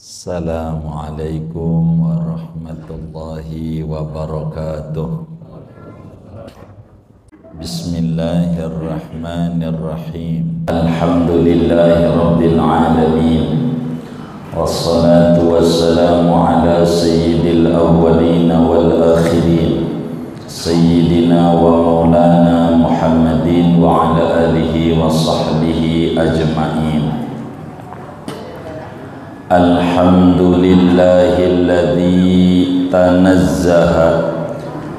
Assalamualaikum warahmatullahi wabarakatuh. Bismillahirrahmanirrahim. Alhamdulillahi rabbil alamin. Wassalatu wassalamu ala sayyidil awwalin wal akhirin, sayyidina wa maulana Muhammadin wa ala alihi wa sahbihi ajma'in. Alhamdulillahilladzi tanazzaha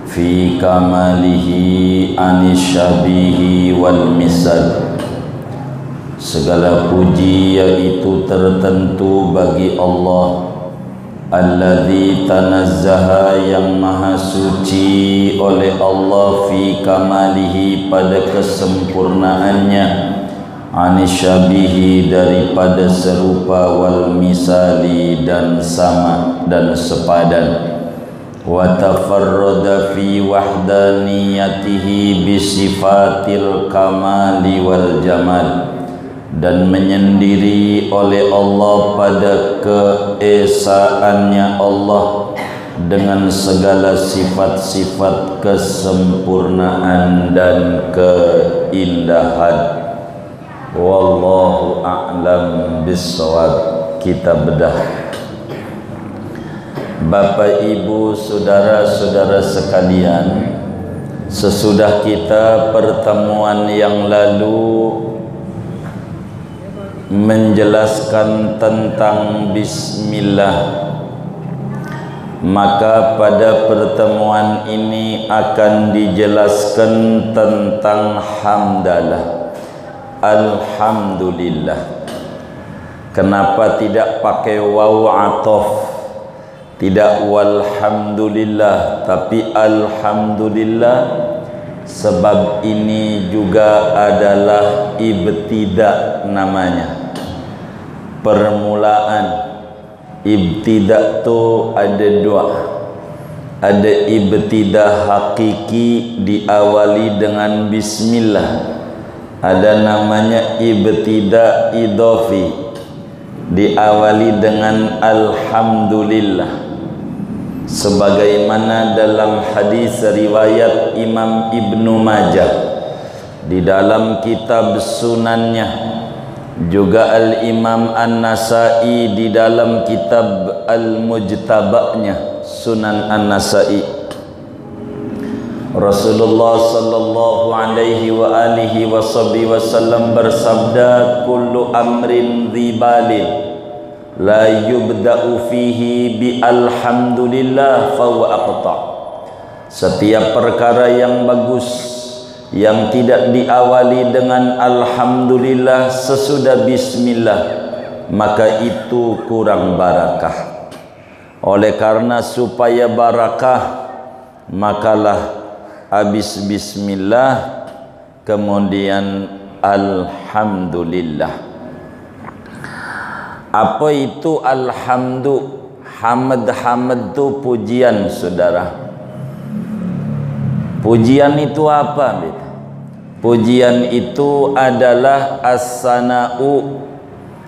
fi kamalihi anisyabihi wal misal. Segala puji yaitu tertentu bagi Allah alladzi tanazzaha, yang maha suci oleh Allah, fi kamalihi pada kesempurnaannya, anisyabihi daripada serupa, wal misali dan sama dan sepadan, wa tafarrada fi wahdaniyatihi bisifatil kamali wal jamal, dan menyendiri oleh Allah pada keesaannya Allah dengan segala sifat-sifat kesempurnaan dan keindahan. Wallahu a'lam bissawab. Kita bedah. Bapak Ibu, saudara-saudara sekalian, sesudah kita pertemuan yang lalu menjelaskan tentang bismillah, maka pada pertemuan ini akan dijelaskan tentang hamdalah. Alhamdulillah. Kenapa tidak pakai waw atof, tidak walhamdulillah, tapi alhamdulillah? Sebab ini juga adalah ibtida namanya, permulaan. Ibtida tu ada dua. Ada ibtida hakiki, diawali dengan bismillah. Ada namanya ibtida idofi, diawali dengan alhamdulillah. Sebagaimana dalam hadis riwayat Imam Ibnu Majah di dalam kitab sunannya, juga Al-Imam An-Nasai di dalam kitab Al-Mujtaba'nya, Sunan An-Nasai. Rasulullah sallallahu alaihi wa alihi wasallam bersabda, kullu amrin dhibalin la yubda'u fihi bi alhamdulillah fahuwa aqta'. Setiap perkara yang bagus yang tidak diawali dengan alhamdulillah sesudah bismillah, maka itu kurang barakah. Oleh karena supaya barakah, makalah habis bismillah kemudian alhamdulillah. Apa itu alhamdu? Hamd itu pujian, saudara. Pujian itu apa? Pujian itu adalah as-sana'u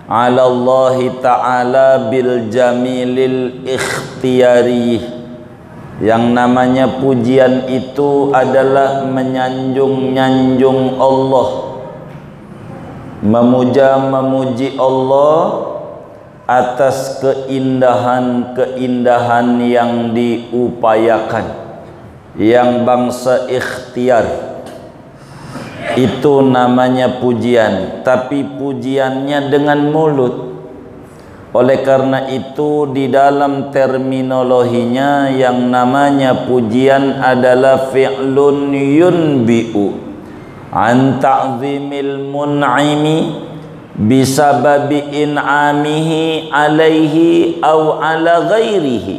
ala Allah ta'ala bil jamilil ikhtiyari. Yang namanya pujian itu adalah menyanjung-nyanjung Allah, memuja-memuji Allah atas keindahan-keindahan yang diupayakan, yang bangsa ikhtiar. Itu namanya pujian, tapi pujiannya dengan mulut. Oleh karena itu di dalam terminologinya yang namanya pujian adalah fi'lun yunbi'u an ta'zimil mun'imi bisababi in'amihi alaihi aw ala ghairihi.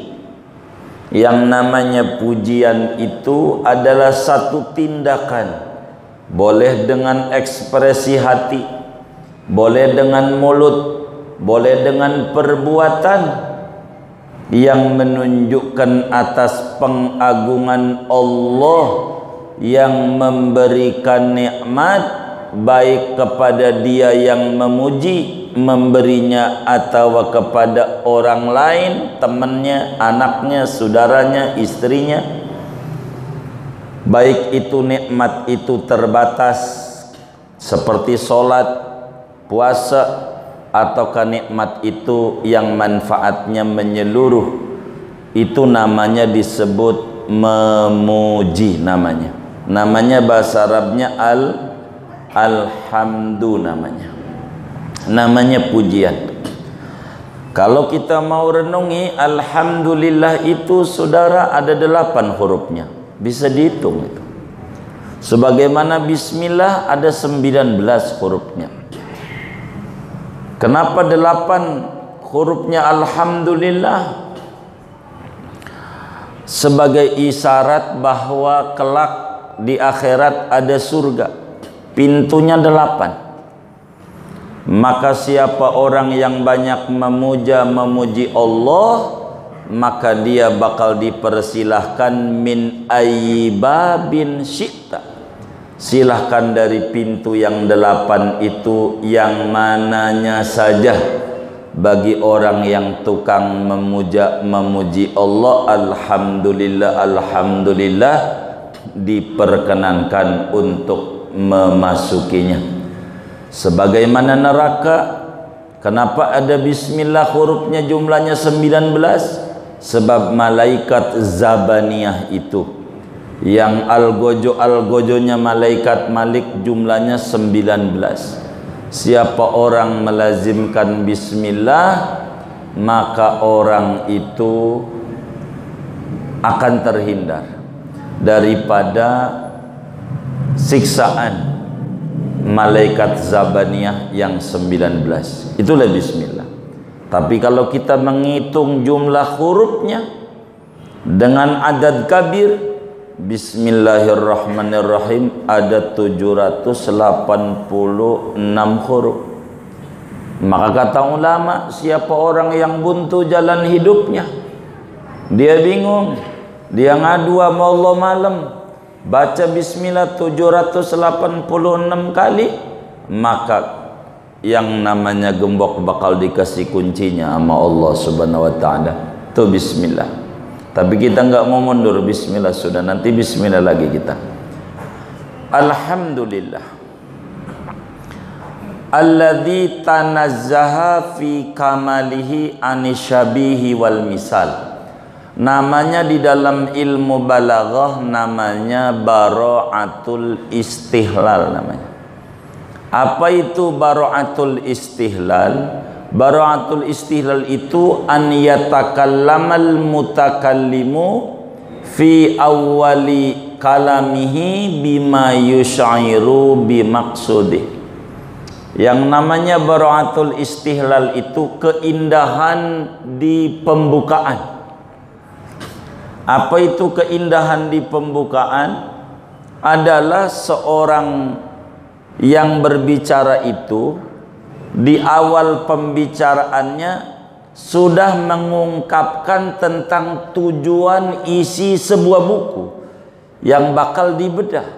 Yang namanya pujian itu adalah satu tindakan, boleh dengan ekspresi hati, boleh dengan mulut, boleh dengan perbuatan, yang menunjukkan atas pengagungan Allah yang memberikan nikmat baik kepada dia yang memuji, memberinya, atau kepada orang lain, temannya, anaknya, saudaranya, istrinya. Baik itu nikmat itu terbatas seperti sholat, puasa, ataukah nikmat itu yang manfaatnya menyeluruh, itu namanya disebut memuji. Namanya bahasa Arabnya alhamdu, namanya pujian. Kalau kita mau renungi, alhamdulillah itu saudara ada 8 hurufnya, bisa dihitung itu. Sebagaimana bismillah ada 19 hurufnya. Kenapa 8 hurufnya alhamdulillah? Sebagai isyarat bahwa kelak di akhirat ada surga, pintunya 8. Maka siapa orang yang banyak memuji Allah, maka dia bakal dipersilahkan min ayyibabin syi'ta, silahkan dari pintu yang 8 itu yang mananya saja. Bagi orang yang tukang memuji Allah, alhamdulillah, alhamdulillah, diperkenankan untuk memasukinya. Sebagaimana neraka, kenapa ada bismillah hurufnya jumlahnya 19? Sebab malaikat Zabaniyah itu, yang algojo-algojonya malaikat Malik jumlahnya 19. Siapa orang melazimkan bismillah, maka orang itu akan terhindar daripada siksaan malaikat Zabaniyah yang 19. Itulah bismillah. Tapi kalau kita menghitung jumlah hurufnya dengan adad kabir, bismillahirrahmanirrahim, ada 786 huruf. Maka kata ulama, siapa orang yang buntu jalan hidupnya, dia bingung, dia ngadu sama Allah malam, baca bismillah 786 kali, maka yang namanya gembok bakal dikasih kuncinya sama Allah subhanahu wa ta'ala. Itu bismillah. Tapi kita enggak mau mundur, bismillah sudah, nanti bismillah lagi kita. Alhamdulillah alladzi tanazzaha fi kamalihi anisyabihi wal misal. Namanya di dalam ilmu balaghah namanya bara'atul istihlal namanya. Apa itu bara'atul istihlal? Bara'atul istihlal itu an yatakallamal mutakallimu fi awwali kalamihi bima yush'iru bimaqsudih. Yang namanya bara'atul istihlal itu keindahan di pembukaan. Apa itu keindahan di pembukaan? Adalah seorang yang berbicara itu di awal pembicaraannya sudah mengungkapkan tentang tujuan isi sebuah buku yang bakal dibedah.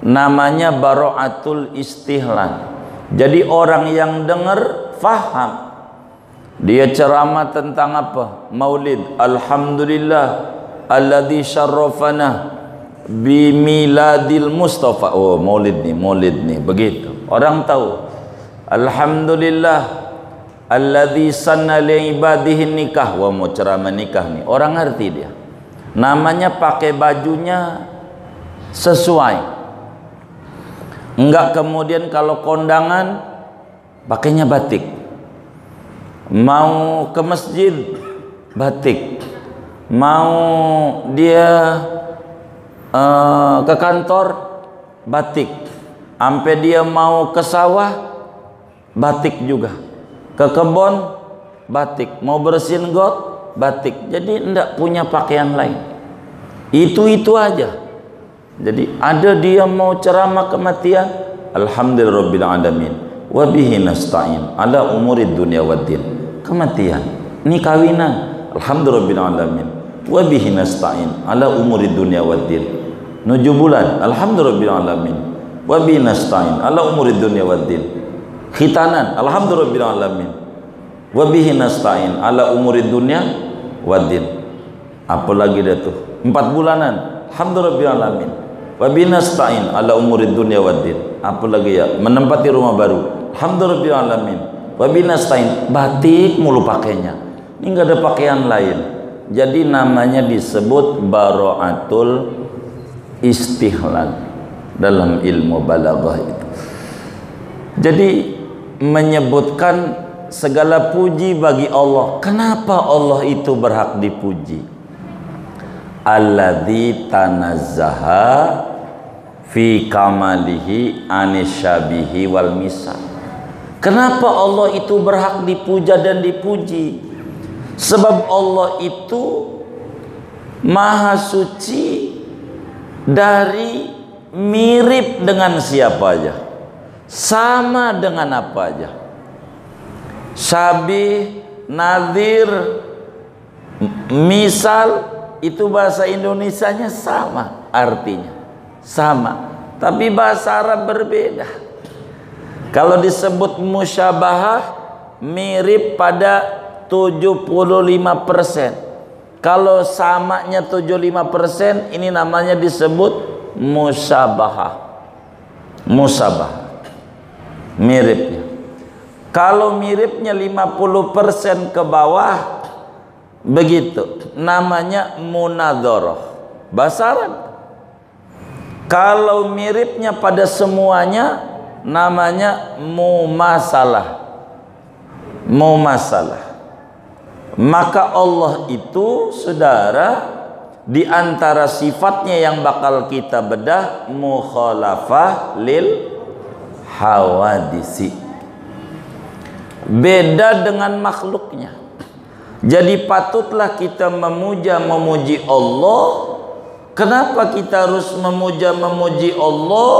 Namanya bara'atul istihlal. Jadi orang yang dengar faham. Dia ceramah tentang apa? Maulid. Alhamdulillah alladzi syarrafana bimiladil Mustafa. Oh, maulid nih begitu. Orang tahu. Alhamdulillah alladzi sanna li ibadihi nikah. Wah, mau ceramah nikah nih. Orang ngerti dia. Namanya pakai bajunya sesuai. Enggak kemudian kalau kondangan pakainya batik. Mau ke masjid batik. Mau dia ke kantor batik. Sampai dia mau ke sawah batik juga, ke kebun batik, mau bersihin got batik. Jadi enggak punya pakaian lain, itu aja. Jadi ada dia mau ceramah kematian, alhamdulillahirabbil alamin wa bihi nasta'in ala umurid dunya waddin. Kematian, ini kawinan, alhamdulillahirabbil alamin wa bihi nasta'in ala umurid dunya waddin. 7 bulan, alhamdulillahirabbil alamin wa bihi nasta'in ala umurid dunya waddin. Khitanan, alhamdulillahirabbil alamin, wa bihi nasta'in ala umurid dunya waddin. Apalagi dah tu 4 bulanan, alhamdulillahirabbil alamin, wa bihi nasta'in ala umurid dunya waddin. Apalagi ya, menempati rumah baru, alhamdulillahirabbil alamin, wa bihi nasta'in. Batik mulu pakainya, ini enggak ada pakaian lain. Jadi namanya disebut bara'atul istihlal dalam ilmu balaghah itu. Jadi menyebutkan segala puji bagi Allah. Kenapa Allah itu berhak dipuji? Alladzi tanazzaha fi kamalihi anisyabihi wal misal. Kenapa Allah itu berhak dipuja dan dipuji? Sebab Allah itu maha suci dari mirip dengan siapa aja, sama dengan apa aja. Syabih, nadhir, misal itu bahasa Indonesianya sama artinya, sama, tapi bahasa Arab berbeda. Kalau disebut musyabahah, mirip pada 75%. Kalau samanya 75%, ini namanya disebut musyabahah. Musyabahah miripnya. Kalau miripnya 50% ke bawah, begitu namanya munadharah bahasa Arab. Kalau miripnya pada semuanya, namanya mumasalah. Mumasalah. Maka Allah itu, saudara, di antara sifatnya yang bakal kita bedah, mukhalafah lil hawadisi. Beda dengan makhluknya. Jadi patutlah kita memuji Allah. Kenapa kita harus memuji Allah?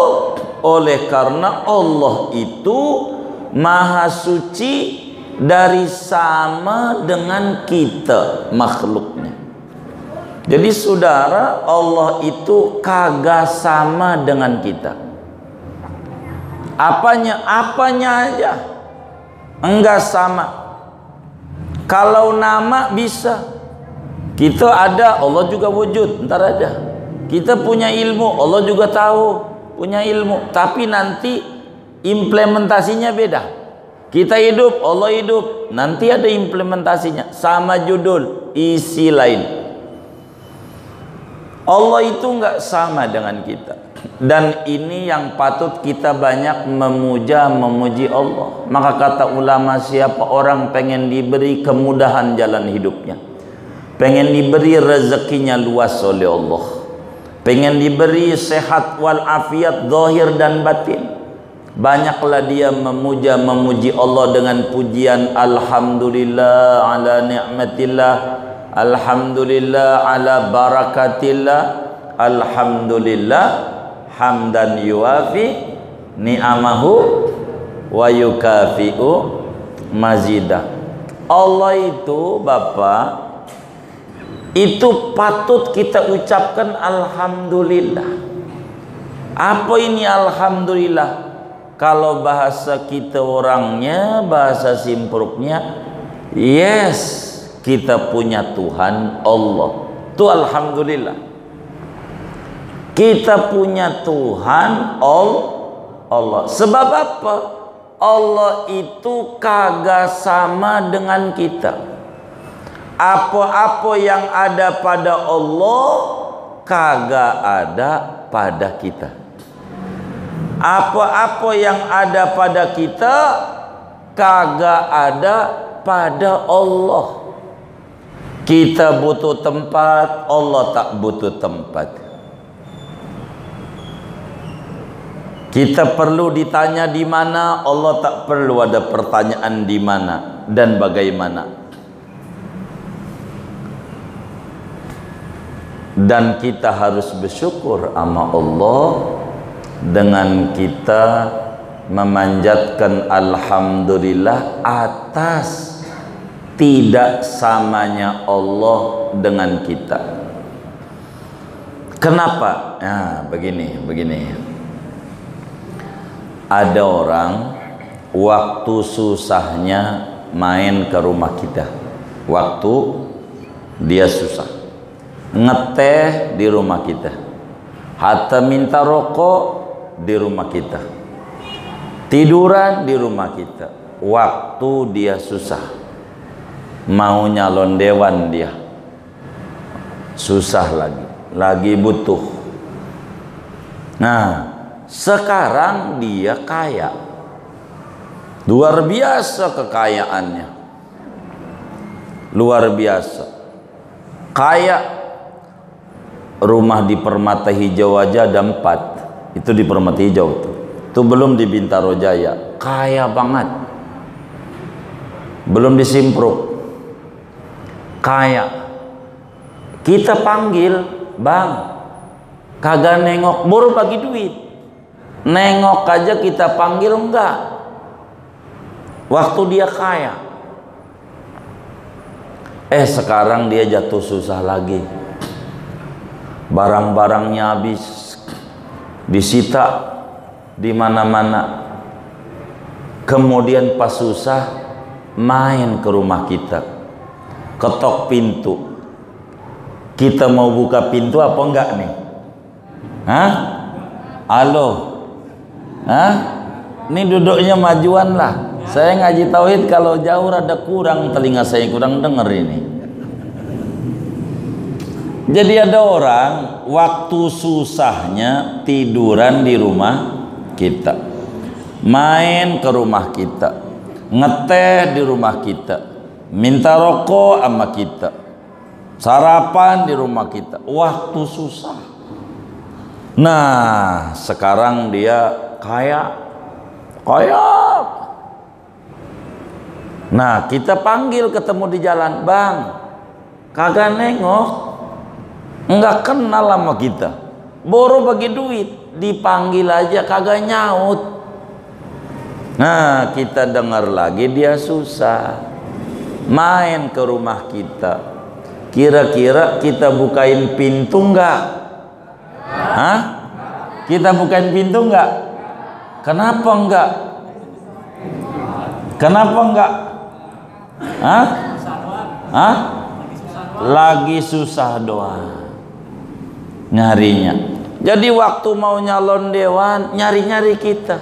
Oleh karena Allah itu maha suci dari sama dengan kita makhluknya. Jadi saudara, Allah itu kagak sama dengan kita. Apanya aja enggak sama. Kalau nama bisa, kita ada, Allah juga wujud, ntar ada. Kita punya ilmu, Allah juga tahu punya ilmu, tapi nanti implementasinya beda. Kita hidup, Allah hidup, nanti ada implementasinya, sama judul, isi lain. Allah itu enggak sama dengan kita. Dan ini yang patut kita banyak memuji Allah. Maka kata ulama, siapa orang pengen diberi kemudahan jalan hidupnya, pengen diberi rezekinya luas oleh Allah, pengen diberi sehat wal afiat zahir dan batin, banyaklah dia memuji Allah dengan pujian alhamdulillah ala ni'matillah, alhamdulillah ala barakatillah, alhamdulillah hamdan yuwafi ni'amahu wa yukafi'u mazidah. Allah itu Bapak, itu patut kita ucapkan alhamdulillah. Apa ini alhamdulillah? Kalau bahasa kita orangnya, bahasa simpruknya, yes, kita punya Tuhan Allah. Itu alhamdulillah. Kita punya Tuhan Allah. Sebab apa? Allah itu kagak sama dengan kita. Apa-apa yang ada pada Allah kagak ada pada kita. Apa-apa yang ada pada kita kagak ada pada Allah. Kita butuh tempat, Allah tak butuh tempat. Kita perlu ditanya di mana, Allah tak perlu ada pertanyaan di mana dan bagaimana. Dan kita harus bersyukur sama Allah dengan kita memanjatkan alhamdulillah atas tidak samanya Allah dengan kita. Kenapa? Nah, begini. ada orang waktu susahnya main ke rumah kita, waktu dia susah ngeteh di rumah kita, hatta minta rokok di rumah kita, tiduran di rumah kita, waktu dia susah, mau nyalon dewan dia susah lagi butuh. Nah, sekarang dia kaya, luar biasa kekayaannya, luar biasa kaya. Rumah di Permata Hijau aja ada 4, itu di Permata Hijau tuh. Itu belum di Bintaro Jaya, kaya banget. Belum di Simpruk, kaya. Kita panggil, bang, kagak nengok, baru bagi duit. Nengok aja kita panggil enggak. Waktu dia kaya. Sekarang dia jatuh susah lagi. Barang-barangnya habis, disita di mana-mana. Kemudian pas susah main ke rumah kita, ketok pintu. Kita mau buka pintu apa enggak nih? Hah? Halo? Hah? Ini duduknya majuan lah. Saya ngaji tauhid kalau jauh rada kurang, telinga saya kurang denger ini. Jadi ada orang waktu susahnya tiduran di rumah kita, main ke rumah kita, ngeteh di rumah kita, minta rokok sama kita, sarapan di rumah kita, waktu susah. Nah, sekarang dia kaya. Nah, kita panggil ketemu di jalan, bang, kagak nengok, enggak kenal sama kita, baru bagi duit, dipanggil aja kagak nyaut. Nah, kita dengar lagi dia susah, main ke rumah kita. Kira-kira kita bukain pintu enggak? Hah? Kita bukain pintu enggak? Kenapa enggak? Kenapa enggak? Hah? Hah? Lagi susah doang nyarinya. Jadi waktu mau nyalon dewan nyari-nyari kita.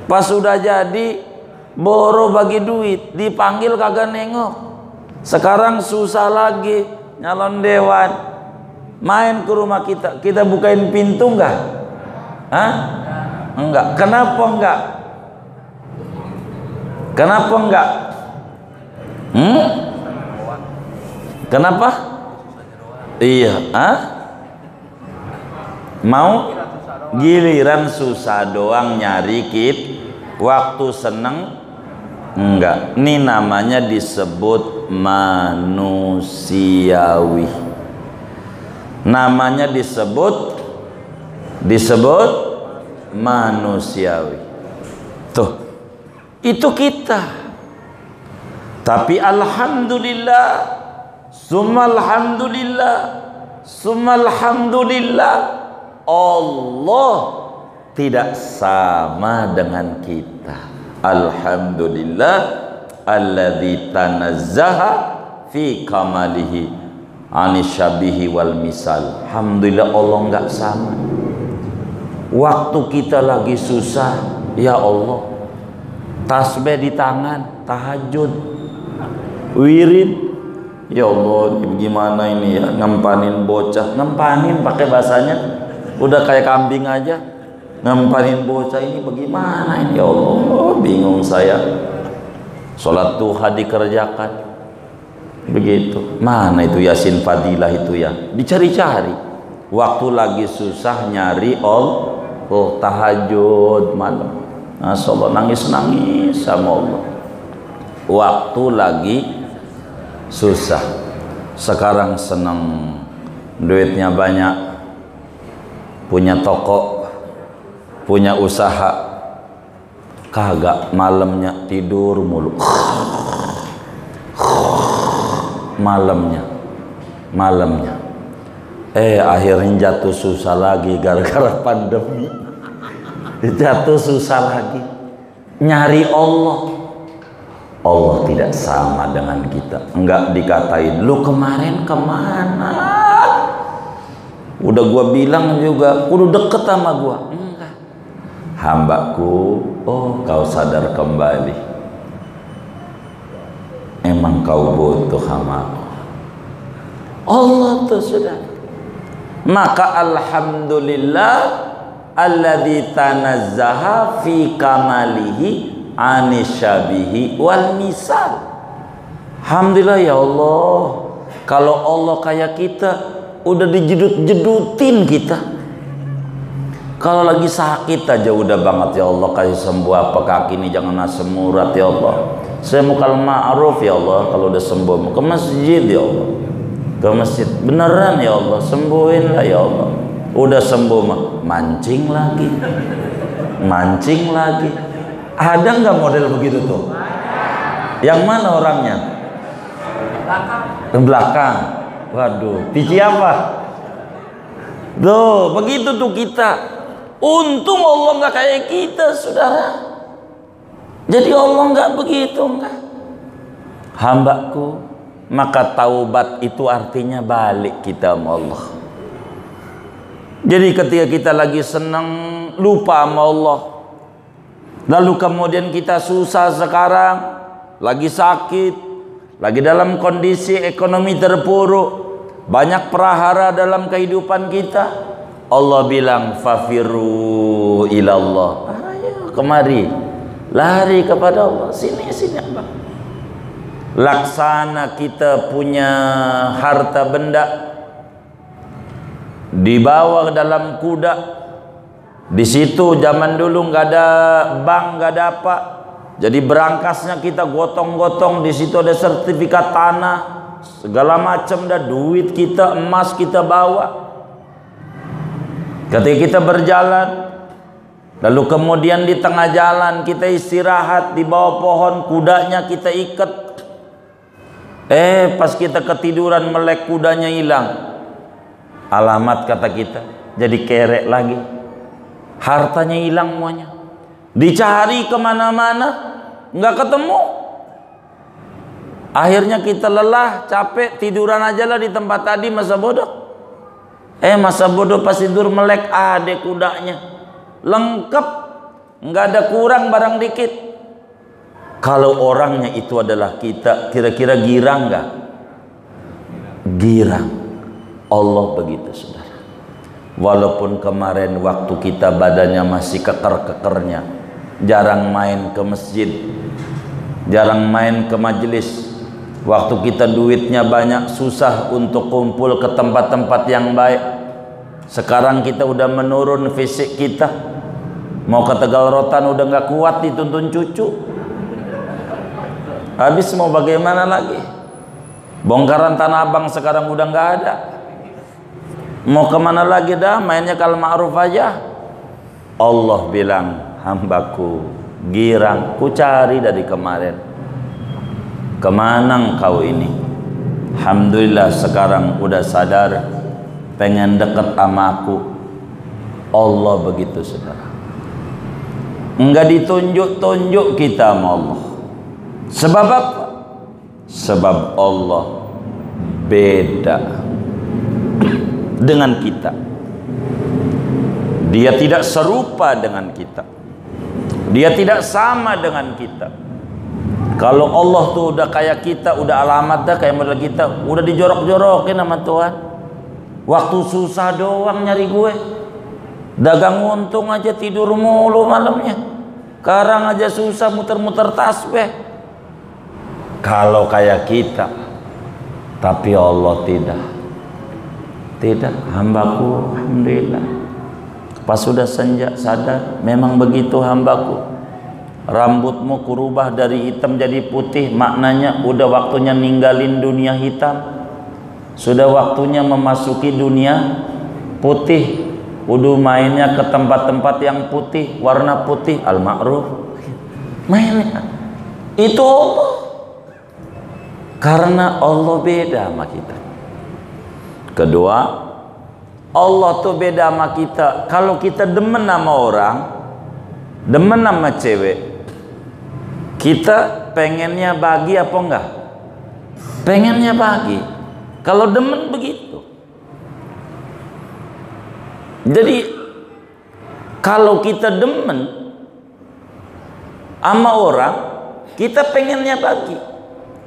Pas sudah jadi boro bagi duit, dipanggil kagak nengok. Sekarang susah lagi nyalon dewan, main ke rumah kita. Kita bukain pintu enggak? Hah? Enggak. Kenapa enggak? Kenapa enggak? Kenapa? Iya, mau giliran susah doang nyari kit, waktu seneng enggak. Ini namanya disebut manusiawi. Namanya disebut manusiawi. Tuh, itu kita. Tapi alhamdulillah, summalhamdulillah, Allah tidak sama dengan kita. Alhamdulillah alladzi tanazzaha fi kamalihi anisyabihi wal misal. Alhamdulillah Allah enggak sama. Waktu kita lagi susah, ya Allah, tasbih di tangan, tahajud, wirid, ya Allah, gimana ini ya, ngempanin bocah, ngempanin pakai bahasanya udah kayak kambing aja, ngempanin bocah ini bagaimana ini, ya Allah, bingung saya. Sholat duha dikerjakan begitu, mana itu Yasin Fadilah itu ya, dicari-cari. Waktu lagi susah nyari tahajud malam, Allah nangis-nangis sama Allah. Waktu lagi susah. Sekarang senang, duitnya banyak, punya toko, punya usaha, kagak, malamnya tidur mulu. Malamnya akhirnya jatuh susah lagi gara-gara pandemi. jatuh susah lagi. Nyari Allah. Allah tidak sama dengan kita. Enggak dikatain, lu kemarin kemana? Udah gua bilang juga, kudu deket sama gua. Enggak. Hambaku, oh kau sadar kembali. Emang kau butuh hamaku. Allah tuh sudah. Maka alhamdulillah alladzi tanazzaha fi kamalihi anisyabihi wal misal. Alhamdulillah ya Allah. Kalau Allah kayak kita, udah dijedut-jedutin kita. Kalau lagi sakit aja udah banget ya Allah, kasih sembuh apa kaki ini, jangan asam urat ya Allah. Saya mau kal ma'ruf ya Allah, kalau udah sembuh mau ke masjid ya Allah. Ke masjid beneran ya Allah, sembuhin lah ya Allah. Udah sembuh mah mancing lagi. Mancing lagi. Ada nggak model begitu tuh? Yang mana orangnya? Belakang. Waduh, biji apa? Tuh, begitu tuh kita. Untung Allah nggak kayak kita, saudara. Jadi Allah nggak begitu, enggak. Hambaku, maka taubat itu artinya balik kita sama Allah. Jadi ketika kita lagi senang, lupa sama Allah. Lalu kemudian kita susah sekarang, lagi sakit, lagi dalam kondisi ekonomi terpuruk, banyak prahara dalam kehidupan kita. Allah bilang fafiru ilallah. Ayo kemari, lari kepada Allah. Sini abang. Laksana kita punya harta benda, dibawa ke dalam kuda. Di situ zaman dulu nggak ada bank, nggak ada apa. Jadi berangkasnya kita gotong-gotong. Di situ ada sertifikat tanah, segala macam, dah duit kita, emas kita bawa. Ketika kita berjalan, lalu kemudian di tengah jalan kita istirahat di bawah pohon, kudanya kita ikat. Pas kita ketiduran melek, kudanya hilang. Alamat kata kita, jadi kerek lagi. Hartanya hilang semuanya. Dicari kemana-mana, nggak ketemu. Akhirnya kita lelah, capek, tiduran aja lah di tempat tadi, masa bodoh. Masa bodoh pas tidur melek, ada kudanya. Lengkap, nggak ada kurang barang dikit. Kalau orangnya itu adalah kita, kira-kira girang nggak? Girang. Allah begitu, saudara. Walaupun kemarin waktu kita badannya masih keker-kekernya, jarang main ke masjid, jarang main ke majelis. Waktu kita duitnya banyak, susah untuk kumpul ke tempat-tempat yang baik. Sekarang kita udah menurun fisik kita. Mau ke Tegal Rotan udah nggak kuat dituntun cucu. Habis mau bagaimana lagi? Bongkaran Tanah Abang sekarang udah nggak ada. Mau kemana lagi dah? Mainnya kal ma'ruf aja. Allah bilang, hambaku girang, ku cari dari kemarin. Kemana engkau ini? Alhamdulillah sekarang udah sadar, pengen deket sama aku. Allah begitu, saudara. Enggak ditunjuk-tunjuk kita sama Allah. Sebab apa? Sebab Allah beda dengan kita. Dia tidak serupa dengan kita. Dia tidak sama dengan kita. Kalau Allah tuh udah kayak kita, udah alamat dah kayak model kita, udah dijorok-jorokin sama Tuhan. Waktu susah doang nyari gue. Dagang untung aja tidur mulu malamnya. Sekarang aja susah muter-muter tasbih. Kalau kayak kita, tapi Allah tidak. Tidak, hambaku alhamdulillah. Pas sudah senja sadar, memang begitu hambaku. Rambutmu kurubah dari hitam jadi putih, maknanya udah waktunya ninggalin dunia hitam. Sudah waktunya memasuki dunia putih. Udah mainnya ke tempat-tempat yang putih, warna putih, al-ma'ruf. Mainnya itu Allah. Karena Allah beda sama kita. Kedua, Allah tuh beda sama kita. Kalau kita demen sama orang, demen sama cewek, kita pengennya bagi apa enggak? Pengennya bagi. Kalau demen begitu. Jadi kalau kita demen sama orang, kita pengennya bagi.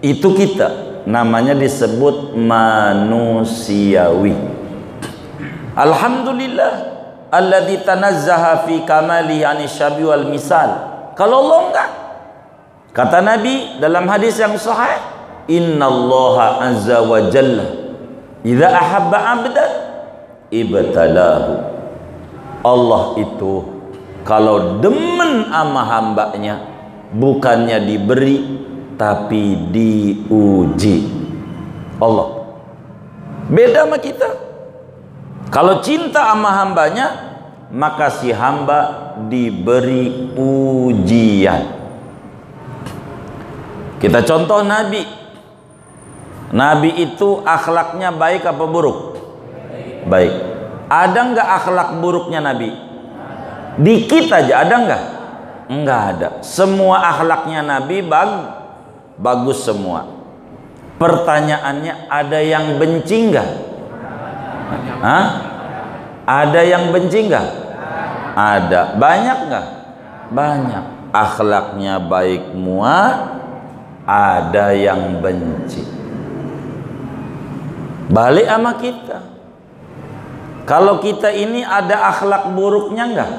Itu kita, namanya disebut manusiawi. Alhamdulillah alladzi tanazzaha fi kamali anisyabi wal misal. Kalau Allah enggak, kata Nabi dalam hadis yang sahih, innallaha azza wa jalla idza ahabba 'abdan ibtalahu. Allah itu kalau demen sama hambanya, bukannya diberi tapi diuji. Allah beda sama kita. Kalau cinta sama hambanya, maka si hamba diberi ujian. Kita contoh Nabi. Nabi itu akhlaknya baik apa buruk? Baik. Ada nggak akhlak buruknya Nabi? Dikit aja, ada nggak? Enggak ada. Semua akhlaknya Nabi bagus semua. Pertanyaannya, ada yang benci nggak? Hah? Ada yang benci nggak? Ada. Banyak nggak? Banyak. Akhlaknya baik semua, ada yang benci. Balik sama kita. Kalau kita ini ada akhlak buruknya nggak?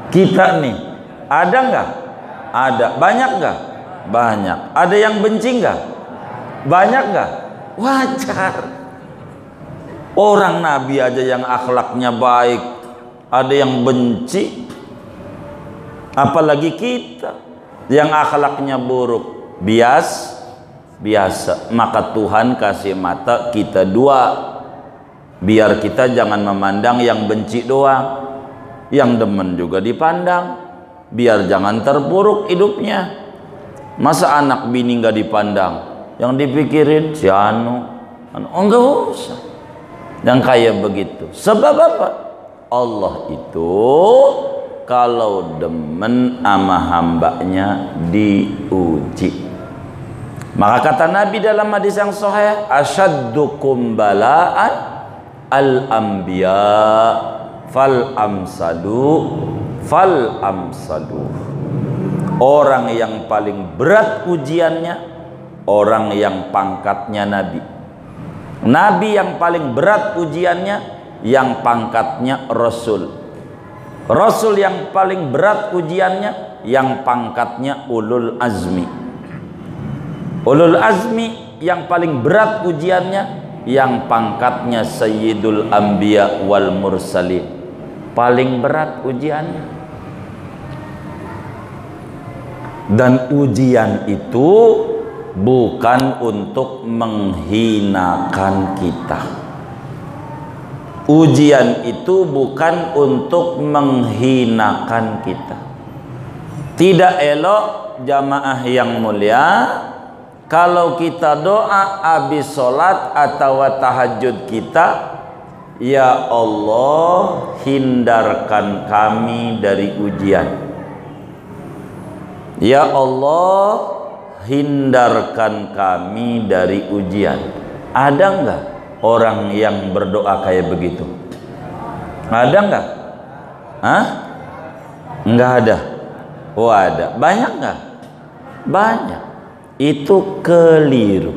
Kita nih ada nggak? Ada. Banyak nggak? Banyak. Ada yang benci nggak? Banyak nggak? Wajar. Orang Nabi aja yang akhlaknya baik, ada yang benci, apalagi kita yang akhlaknya buruk. Biasa. Maka Tuhan kasih mata kita dua, biar kita jangan memandang yang benci doang, yang demen juga dipandang, biar jangan terpuruk hidupnya. Masa anak bini nggak dipandang, yang dipikirin si anu enggak usah, yang kayak begitu. Sebab apa? Allah itu kalau demen sama hambanya diuji. Maka kata Nabi dalam hadis yang sahih, asyaddukum bala'an al-anbiya fal amsadu. Orang yang paling berat ujiannya orang yang pangkatnya Nabi. Nabi yang paling berat ujiannya yang pangkatnya Rasul. Rasul yang paling berat ujiannya yang pangkatnya ulul azmi. Ulul azmi yang paling berat ujiannya yang pangkatnya Sayyidul Anbiya wal Mursalin. Paling berat ujiannya. Dan ujian itu bukan untuk menghinakan kita. Ujian itu bukan untuk menghinakan kita. Tidak elok jamaah yang mulia kalau kita doa habis sholat atau tahajud kita, ya Allah hindarkan kami dari ujian. Ya Allah hindarkan kami dari ujian. Ada enggak orang yang berdoa kayak begitu? Ada enggak? Hah? Enggak ada. Oh ada. Banyak enggak? Banyak. Itu keliru.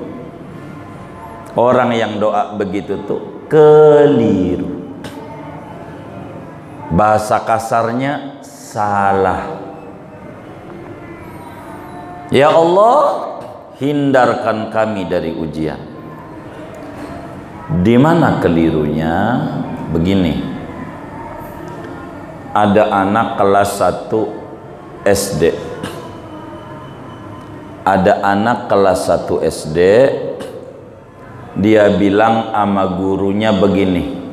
Orang yang doa begitu tuh keliru. Bahasa kasarnya salah. Ya Allah hindarkan kami dari ujian. Di mana kelirunya? Begini. Ada anak kelas 1 SD. Ada anak kelas 1 SD, dia bilang sama gurunya begini,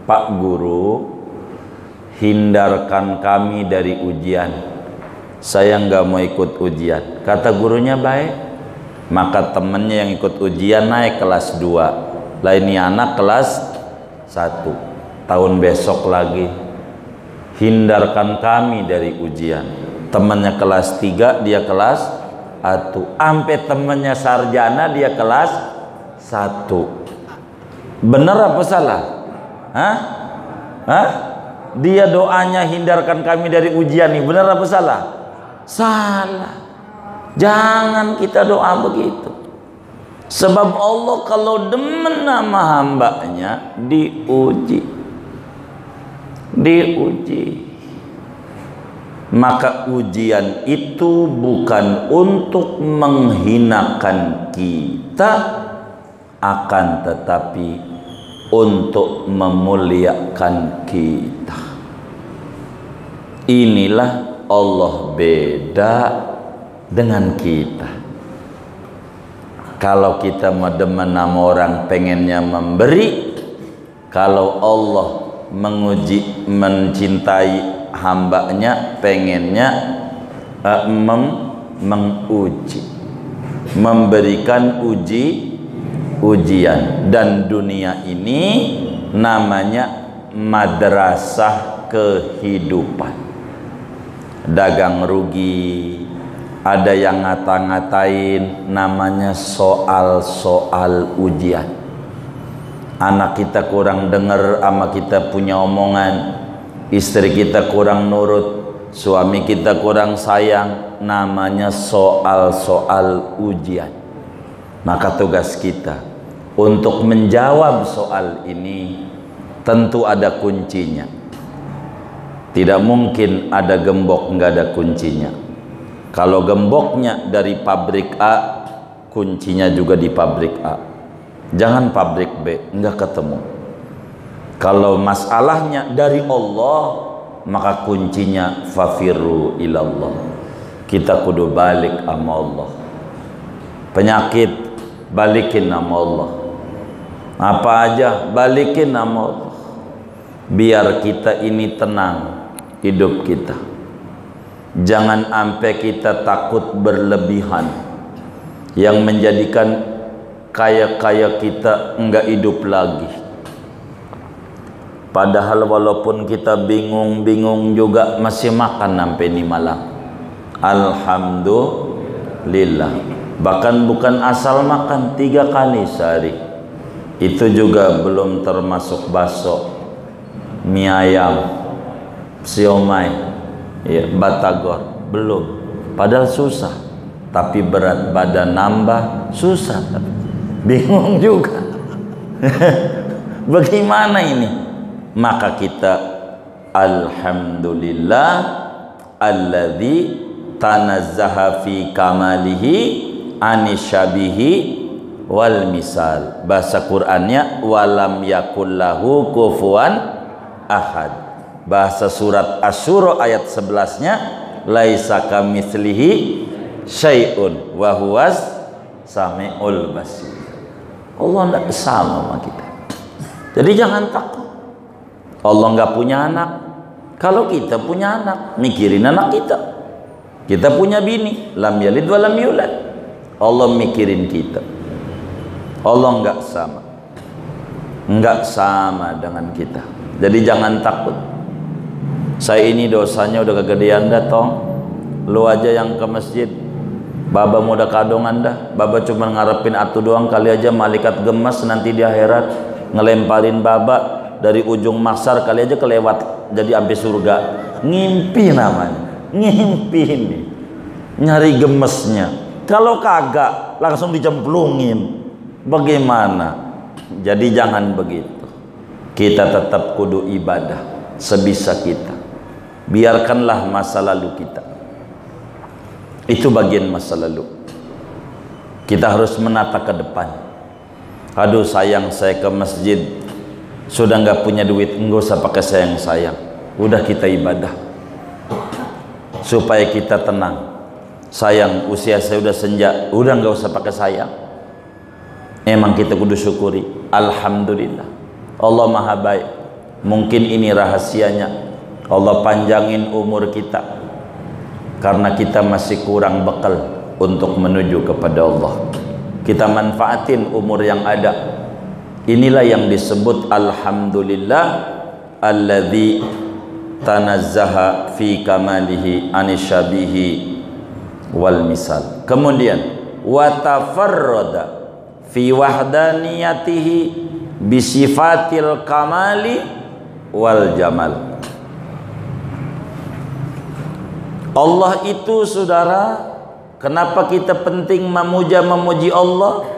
Pak Guru, hindarkan kami dari ujian. Saya nggak mau ikut ujian. Kata gurunya baik. Maka temennya yang ikut ujian naik kelas 2. Lah ini anak kelas 1. Tahun besok lagi hindarkan kami dari ujian. Temannya kelas 3, dia kelas 1. Sampai temannya sarjana, dia kelas 1. Benar apa salah? Hah? Hah? Dia doanya hindarkan kami dari ujian nih, benar apa salah? Salah. Jangan kita doa begitu. Sebab Allah kalau demen nama hambanya diuji. Maka ujian itu bukan untuk menghinakan kita, akan tetapi untuk memuliakan kita. Inilah Allah beda dengan kita. Kalau kita demen nama orang pengennya memberi, kalau Allah menguji, mencintai hambanya pengennya menguji, memberikan ujian. Dan dunia ini namanya madrasah kehidupan. Dagang rugi, ada yang ngata-ngatain, namanya soal-soal ujian. Anak kita kurang dengar sama kita punya omongan, istri kita kurang nurut, suami kita kurang sayang, namanya soal-soal ujian. Maka tugas kita untuk menjawab soal ini tentu ada kuncinya. Tidak mungkin ada gembok nggak ada kuncinya. Kalau gemboknya dari pabrik A, kuncinya juga di pabrik A. Jangan pabrik B, nggak ketemu. Kalau masalahnya dari Allah, maka kuncinya fafirru ilallah. Kita kudu balik sama Allah. Penyakit, balikin sama Allah. Apa aja, balikin sama Allah. Biar kita ini tenang hidup kita. Jangan sampai kita takut berlebihan yang menjadikan kaya-kaya kita enggak hidup lagi. Padahal walaupun kita bingung-bingung juga masih makan sampai ini malam. Alhamdulillah. Bahkan bukan asal makan 3 kali sehari. Itu juga belum termasuk bakso, mie ayam, siomay, ya, batagor, belum. Padahal susah, tapi berat badan nambah susah, bingung juga. Bagaimana ini? Maka kita alhamdulillah alladzi tanazzaha fi kamalihi anisyabihi wal misal. Bahasa Qur'annya walam yakullahu kufuwan ahad. Bahasa surat Asy-Syura ayat 11-nya laisa kamitslihi syai'un wa huwas samiul basir. Allah tidak sama sama kita. Jadi jangan takut. Allah nggak punya anak. Kalau kita punya anak, mikirin anak kita. Kita punya bini, lam yalid wa lam yulad. Allah mikirin kita. Allah nggak sama dengan kita. Jadi jangan takut. Saya ini dosanya udah kegedean dah tong. Lu aja yang ke masjid, Baba mau udah kadongan dah. Baba cuma ngarepin atu doang, kali aja malaikat gemas nanti di akhirat ngelemparin Baba dari ujung mahsyar, kali aja kelewat jadi sampai surga. Ngimpi namanya, ngimpi ini, nyari gemesnya. Kalau kagak langsung dicemplungin, bagaimana? Jadi jangan begitu. Kita tetap kudu ibadah sebisa kita. Biarkanlah masa lalu kita, itu bagian masa lalu. Kita harus menata ke depan. Aduh sayang, saya ke masjid sudah nggak punya duit, nggak usah pakai sayang. Udah kita ibadah supaya kita tenang. Sayang, usia saya udah senja, udah nggak usah pakai sayang. Emang kita kudu syukuri. Alhamdulillah, Allah maha baik. Mungkin ini rahasianya, Allah panjangin umur kita karena kita masih kurang bekal untuk menuju kepada Allah. Kita manfaatin umur yang ada. Inilah yang disebut alhamdulillah alladzi tanazzaha fi kamalihi anisyabihi wal misal. Kemudian wa tafarrada fi wahdaniyatihi bi sifatil kamali wal jamal. Allah itu, saudara, kenapa kita penting memuji Allah?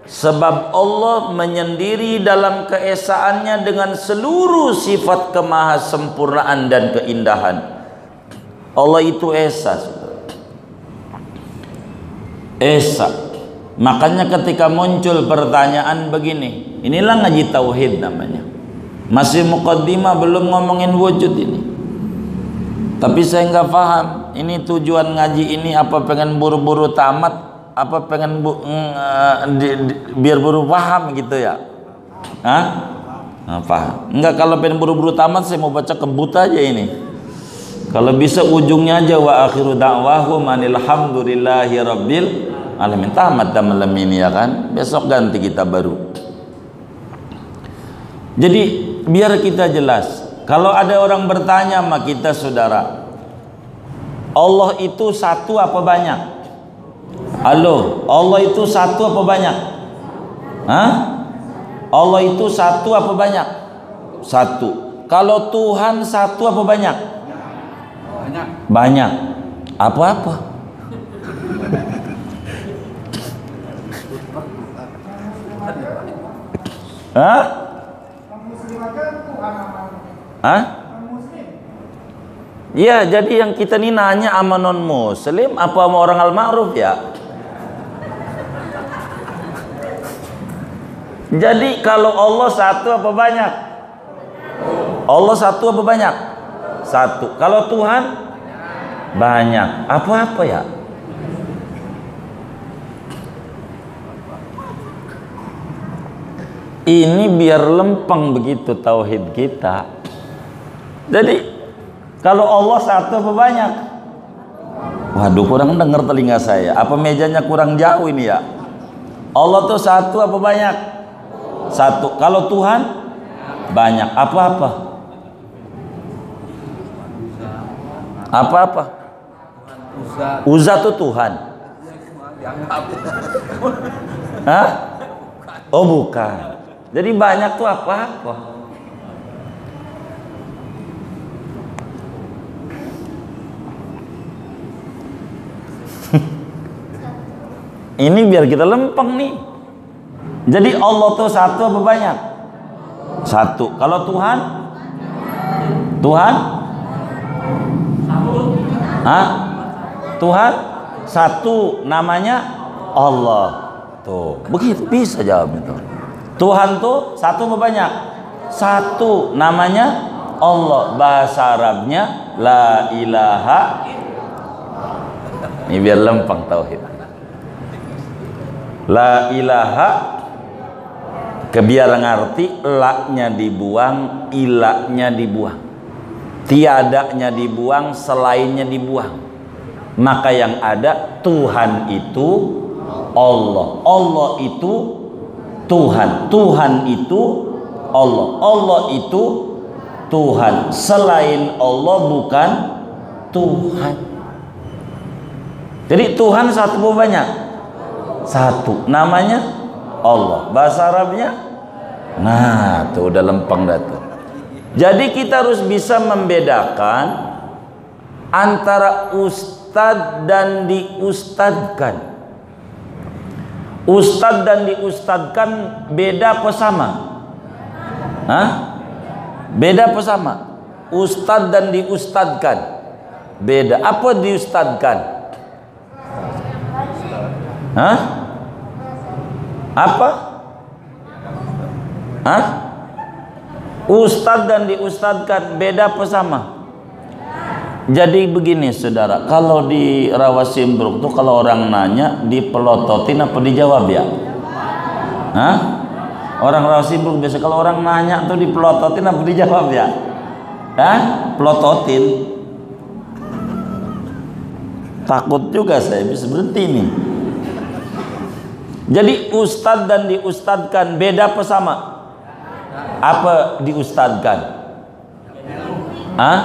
Sebab Allah menyendiri dalam keesaannya dengan seluruh sifat kemahasempurnaan dan keindahan. Allah itu esa, esa. Makanya ketika muncul pertanyaan begini, inilah ngaji tauhid namanya. Masih muqaddimah, belum ngomongin wujud ini. Tapi saya nggak paham, ini tujuan ngaji ini apa pengen buru-buru tamat, apa pengen biar buru paham gitu ya? Hah? Nah, paham. Enggak, kalau pengen buru-buru tamat saya mau baca kebut aja ini. Kalau bisa ujungnya aja wa akhiru da'wahum alhamdulillahi rabbil alamin. Tamat dah malam ini ya kan? Besok ganti kita baru. Jadi biar kita jelas. Kalau ada orang bertanya sama kita, saudara, Allah itu satu apa banyak? Halo, Allah itu satu apa banyak? Hah? Allah itu satu apa banyak? Satu. Kalau Tuhan satu apa banyak? Banyak. Banyak. Apa-apa? Hah? Hah? Ya, jadi yang kita nih nanya sama non muslim apa sama orang al-ma'ruf ya? Jadi kalau Allah satu apa banyak? Allah satu apa banyak? Satu. Kalau Tuhan banyak. Apa-apa ya? Ini biar lempeng begitu tauhid kita. Jadi kalau Allah satu apa banyak? Waduh, kurang dengar telinga saya. Apa mejanya kurang jauh ini ya? Allah tuh satu apa banyak? Satu. Kalau Tuhan banyak. Apa-apa? Apa-apa? Uzza tuh Tuhan. Hah? Oh bukan. Jadi banyak tuh apa-apa. Ini biar kita lempeng nih. Jadi Allah tuh satu apa banyak? Satu. Kalau Tuhan? Tuhan? Hah? Tuhan? Satu. Namanya Allah. Tuh. Begitu bisa jawab itu. Tuhan tuh satu apa banyak? Satu. Namanya Allah. Bahasa Arabnya la ilaha. Ini biar lempeng tauhid. La ilaha, kebiar ngerti, la-nya dibuang, ilahnya dibuang, tiadanya dibuang, selainnya dibuang. Maka yang ada Tuhan itu Allah, Allah itu Tuhan, Tuhan itu Allah, Allah itu Tuhan. Selain Allah bukan Tuhan. Jadi Tuhan satu banyak? Satu. Namanya Allah. Bahasa Arabnya? Nah, tuh udah lempeng dah tuh. Jadi kita harus bisa membedakan antara ustadz dan diustadkan. Ustadz dan diustadkan beda apa sama? Hah? Beda apa sama? Ustadz dan diustadkan beda. Apa diustadkan? Hah? Apa? Hah? Ustadz dan diustadkan beda apa sama? Jadi begini saudara, kalau di Rawasimbruk tuh kalau orang nanya dipelototin apa dijawab ya? Hah? Orang Rawasimbruk biasa kalau orang nanya tuh dipelototin apa dijawab ya? Hah? Pelototin. Takut juga saya bisa berhenti nih. Jadi ustadz dan diustadkan beda apa sama? Apa diustadkan? Hah?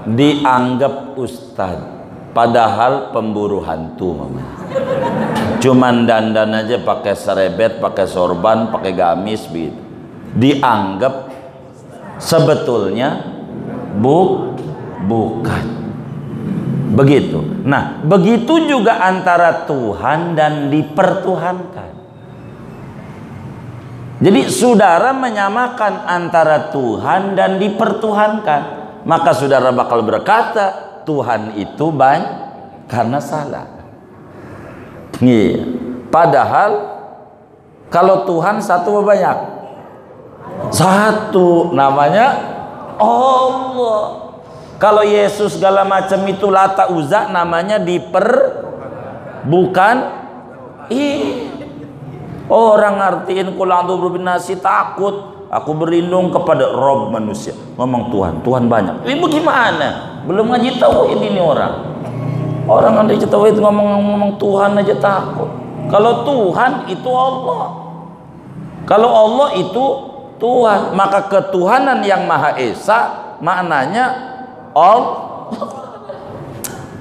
dianggap ustad, padahal pemburu hantu mama. Cuman dandan aja pakai serebet, pakai sorban, pakai gamis begitu. Dianggap sebetulnya bukan. Begitu. Nah, begitu juga antara Tuhan dan dipertuhankan. Jadi saudara menyamakan antara Tuhan dan dipertuhankan, maka saudara bakal berkata Tuhan itu banyak karena salah. Iya. Padahal kalau Tuhan satu banyak, satu namanya Allah. Kalau Yesus segala macam itu Lata Uzza namanya bukan. Orang ngertiin qul a'udzu birabbin nasi takut, aku berlindung kepada Rob manusia. Ngomong Tuhan banyak. Ini bagaimana? Belum ngaji tauhid ini orang. Orang ngaji tauhid ngomong Tuhan aja takut. Kalau Tuhan itu Allah. Kalau Allah itu Tuhan, maka ketuhanan yang Maha Esa maknanya Allah.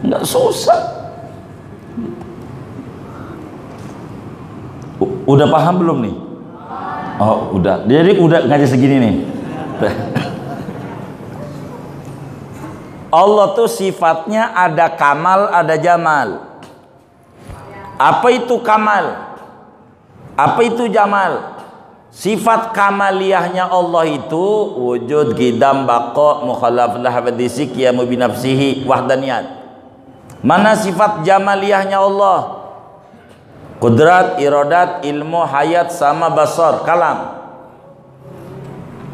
Nggak susah. Udah paham belum nih? Oh udah. Jadi udah ngaji segini nih. Allah tuh sifatnya ada kamal, ada jamal. Apa itu kamal? Apa itu jamal? Sifat kamaliyahnya Allah itu wujud, qidam, baqa, mukhalafah hadisi, qiyamu binafsihi, wahdaniyat. Mana sifat jamaliyahnya Allah? Qudrat, iradat, ilmu, hayat, sama basar, kalam.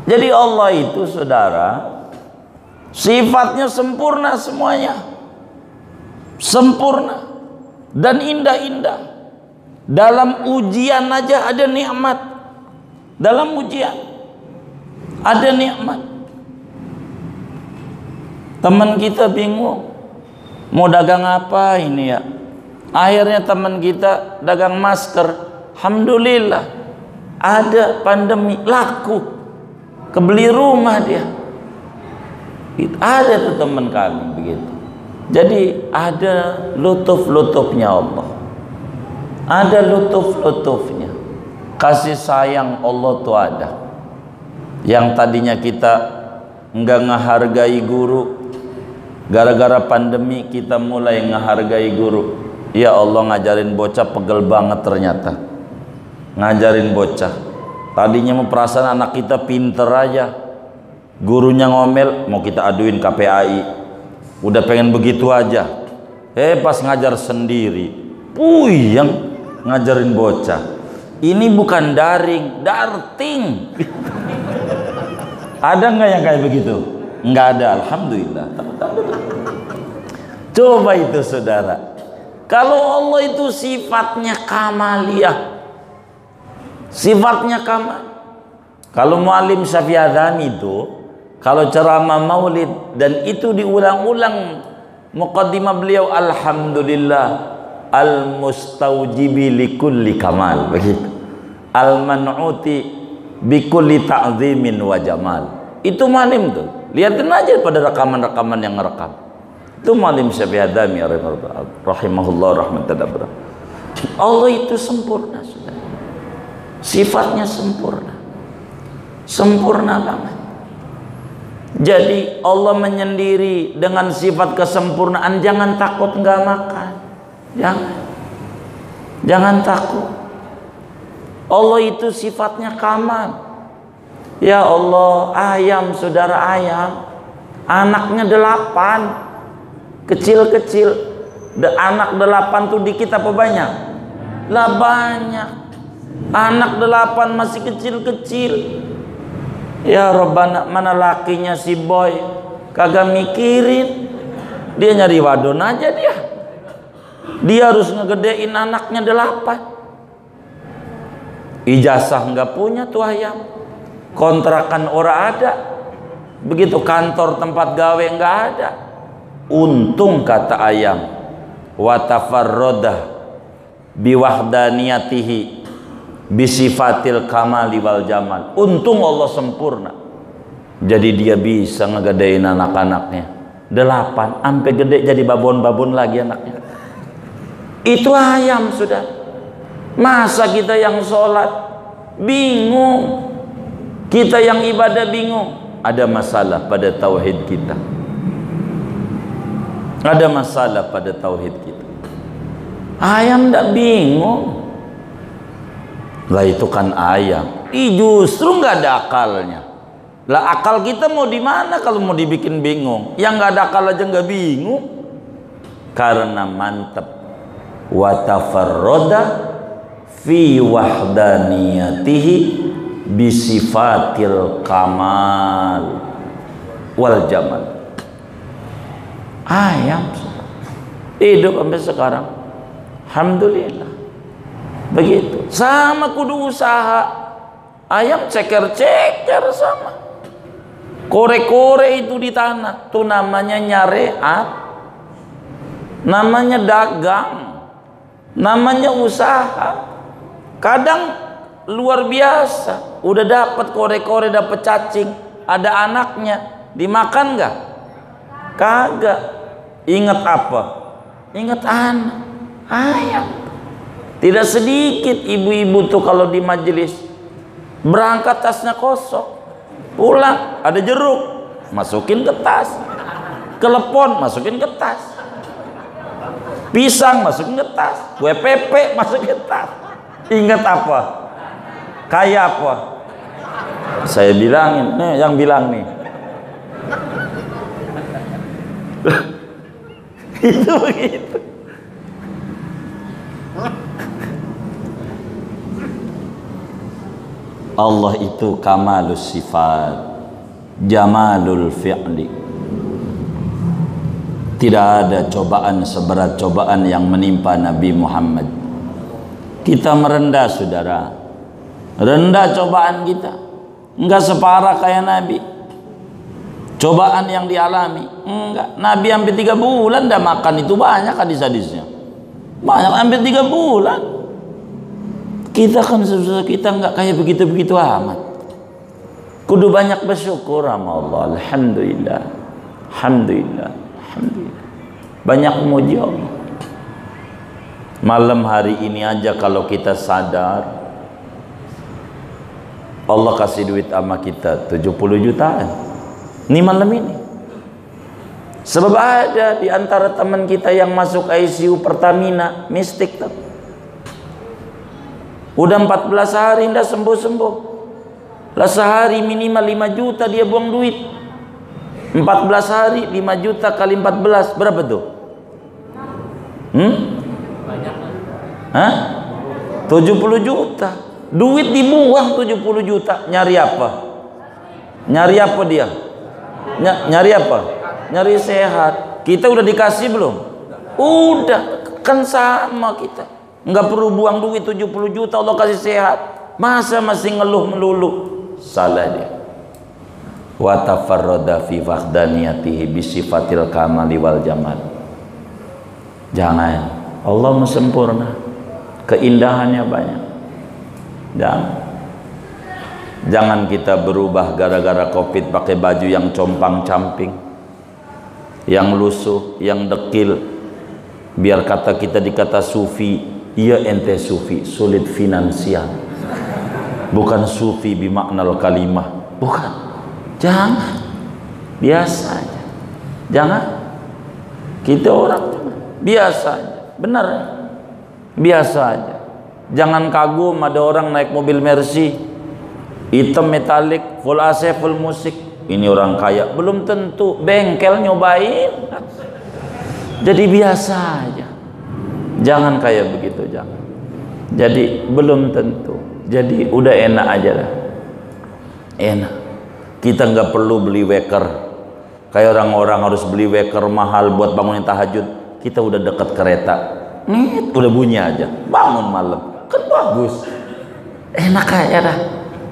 Jadi Allah itu saudara sifatnya sempurna semuanya. Sempurna dan indah-indah. Dalam ujian aja ada nikmat. Dalam ujian ada nikmat. Teman kita bingung mau dagang apa ini ya. Akhirnya teman kita dagang masker. Alhamdulillah ada pandemi laku, kebeli rumah dia. Ada tuh teman kami begitu. Jadi ada lutuf-lutufnya Allah. Ada lutuf-lutufnya. Kasih sayang Allah tuh ada. Yang tadinya kita enggak ngehargai guru, gara-gara pandemi kita mulai ngehargai guru. Ya Allah, ngajarin bocah pegel banget ternyata. Ngajarin bocah. Tadinya mau perasaan anak kita pinter aja. Gurunya ngomel, mau kita aduin KPAI. Udah pengen begitu aja. Pas ngajar sendiri, puyeng ngajarin bocah. Ini bukan daring, darting. Ada nggak yang kayak begitu? Nggak ada, alhamdulillah. Coba itu saudara. Kalau Allah itu sifatnya kamaliyah, sifatnya kamal. Kalau muallim Syafi'adhani itu, kalau ceramah maulid dan itu diulang-ulang muqaddimah beliau, alhamdulillah al-mustaujibi likulli kamal, begitu. Al-man'uti bikulli ta'zimin wa jamal. Itu muallim tuh. Lihatin aja pada rekaman-rekaman yang ngerekam. Itu muallim Syafi'adhani rahimahullah rahmatan dabra. Allah itu sempurna sudah. Sifatnya sempurna. Sempurna banget. Jadi Allah menyendiri dengan sifat kesempurnaan. Jangan takut nggak makan. Jangan takut. Allah itu sifatnya kamal. Ya Allah, ayam, saudara ayam, anaknya 8, kecil-kecil. Anak 8 tuh dikit apa banyak? Lah banyak. Anak 8 masih kecil-kecil. Ya Rabbana, mana lakinya si boy kagak mikirin. Dia nyari wadon aja dia. Dia harus ngegedein anaknya 8. Ijazah nggak punya tuh ayam. Kontrakan ora ada. Begitu kantor tempat gawe nggak ada. Untung kata ayam, wa tafarrodah biwahdaniyatihi bisifatil kamali wal jamal. Untung Allah sempurna. Jadi dia bisa ngegedein anak-anaknya. 8 sampai gede jadi babon-babon lagi anaknya. Itu ayam sudah. Masa kita yang sholat bingung, kita yang ibadah bingung? Ada masalah pada tauhid kita. Ada masalah pada tauhid kita. Ayam tidak bingung. Lah itu kan ayam. Justru nggak ada akalnya. Lah akal kita mau di mana kalau mau dibikin bingung? Yang nggak ada akal aja nggak bingung. Karena mantap. Wa tafarroda fi wahdaniyatihi bisifatil kamal wal jamal. Ayam hidup sampai sekarang, alhamdulillah. Begitu. Sama kudu usaha. Ayam ceker-ceker sama. Kore-kore itu di tanah. Itu namanya nyareat. Namanya dagang. Namanya usaha. Kadang luar biasa. Udah dapat kore-kore, dapat cacing. Ada anaknya. Dimakan nggak? Kagak. Ingat apa? Ingat anak. Ayam. Tidak sedikit ibu-ibu tuh kalau di majelis berangkat tasnya kosong, pulang ada jeruk, masukin ke tas, kelepon masukin ke tas, pisang masukin ke tas, kue pepe masukin ke tas. Ingat apa? Kayak apa? Saya bilangin, nih yang bilang nih. Itu begitu. Allah itu kamalus sifat, jamalul fi'li. Tidak ada cobaan seberat cobaan yang menimpa Nabi Muhammad. Kita merendah saudara, rendah cobaan kita, enggak separah kayak Nabi. Cobaan yang dialami enggak. Nabi hampir 3 bulan dah makan, itu banyak hadis-hadisnya, banyak, hampir 3 bulan. Kita kan susah, kita nggak kayak begitu-begitu amat. Kudu banyak bersyukur sama Allah. Alhamdulillah, alhamdulillah, alhamdulillah. Banyak memuji Allah. Malam hari ini aja kalau kita sadar, Allah kasih duit sama kita 70 jutaan. Ini malam ini. Sebab ada di antara teman kita yang masuk ICU Pertamina, mistik tuh. Udah 14 hari tidak sembuh-sembuh. Lah sehari minimal 5 juta dia buang duit. 14 hari 5 juta kali 14 berapa tuh? Hah? 70 juta. Duit dibuang 70 juta. Nyari apa? Nyari apa dia? Nyari apa? Nyari sehat. Kita udah dikasih belum? Udah, kan sama kita. Enggak perlu buang duit 70 juta, Allah kasih sehat. Masa masih ngeluh melulu? Salah dia. Wa tafarrada fi wahdaniyatihi bi sifatil kamali wal jamal. Jangan. Allah sempurna. Keindahannya banyak. Jangan kita berubah gara-gara Covid pakai baju yang compang-camping, yang lusuh, yang dekil. Biar kata kita dikata sufi. Iya ente sufi, sulit finansial. Bukan sufi bimaknal kalimah. Bukan. Jangan. Biasa aja. Jangan. Kita orang biasa aja. Benar. Biasa aja. Jangan kagum ada orang naik mobil Mercy hitam metalik, full AC, full musik. Ini orang kaya. Belum tentu. Bengkel nyobain. Jadi biasa aja. Jangan kayak begitu, jangan. Jadi belum tentu. Jadi udah enak aja lah. Enak. Kita nggak perlu beli waker. Kayak orang-orang harus beli waker mahal buat bangunin tahajud. Kita udah dekat kereta. Udah bunyi aja. Bangun malam. Kan bagus. Enak aja dah.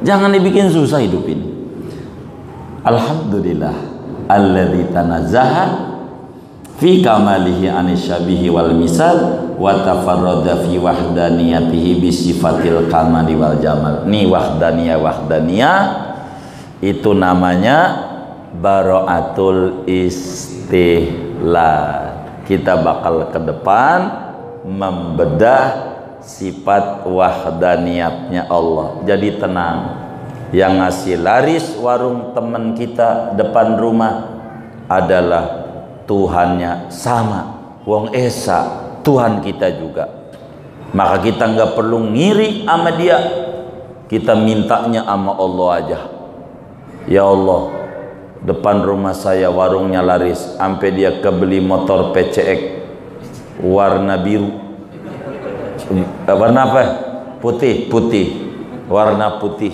Jangan dibikin susah hidup ini. Alhamdulillah. Alladzi tanazzaha fi kamalihi anisyabihi wal misal wa tafarrada fi wahdaniyatihi bi sifatil kamali wal jamal. Nih wahdaniyah itu namanya baraatul istihlal. Kita bakal ke depan membedah sifat wahdaniyatnya Allah. Jadi tenang. Yang ngasih laris warung teman kita depan rumah adalah Tuhannya sama. Wong Esa Tuhan kita juga. Maka kita nggak perlu ngiri sama dia. Kita mintanya sama Allah aja. Ya Allah, depan rumah saya warungnya laris, sampai dia kebeli motor PCX warna biru. Warna apa? Putih, putih. Warna putih.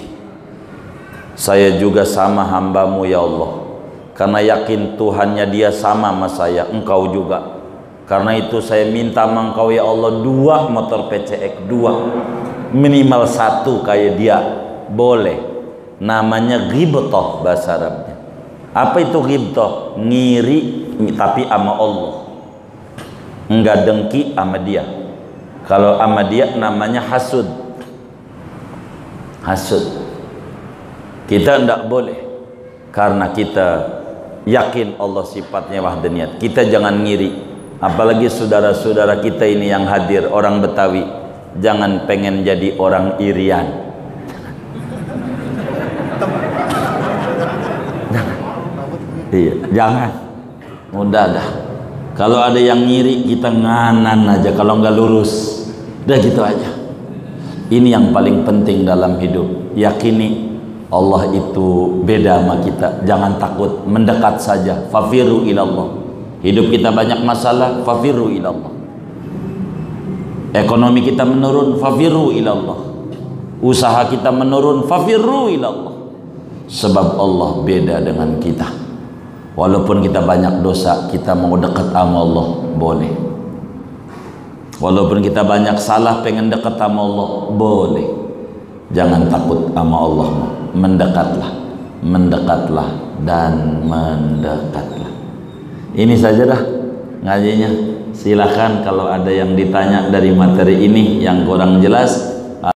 Saya juga sama hambamu ya Allah. Karena yakin Tuhannya dia sama sama saya, engkau juga. Karena itu saya minta sama engkau ya Allah 2 motor PCX, 2. Minimal 1 kayak dia. Boleh. Namanya ghibtoh bahasa Arabnya. Apa itu ghibtoh? Ngiri tapi sama Allah. Enggak dengki sama dia. Kalau sama dia namanya hasud. Hasud. Kita enggak boleh. Karena kita yakin Allah sifatnya wahdaniyat. Kita jangan ngiri. Apalagi saudara-saudara kita ini yang hadir, orang Betawi. Jangan pengen jadi orang irian. Iya, jangan. Mudah dah. Kalau ada yang ngiri, kita nganan aja. Kalau nggak lurus, udah gitu aja. Ini yang paling penting dalam hidup. Yakini Allah itu beda sama kita. Jangan takut, mendekat saja. Fafiru ilallah. Hidup kita banyak masalah, fafiru ilallah. Ekonomi kita menurun, fafiru ilallah. Usaha kita menurun, fafiru ilallah. Sebab Allah beda dengan kita. Walaupun kita banyak dosa, kita mau dekat sama Allah, boleh. Walaupun kita banyak salah, pengen dekat sama Allah, boleh. Jangan takut sama Allah. Mendekatlah, mendekatlah, dan mendekatlah. Ini saja dah ngajinya. Silakan kalau ada yang ditanya dari materi ini yang kurang jelas,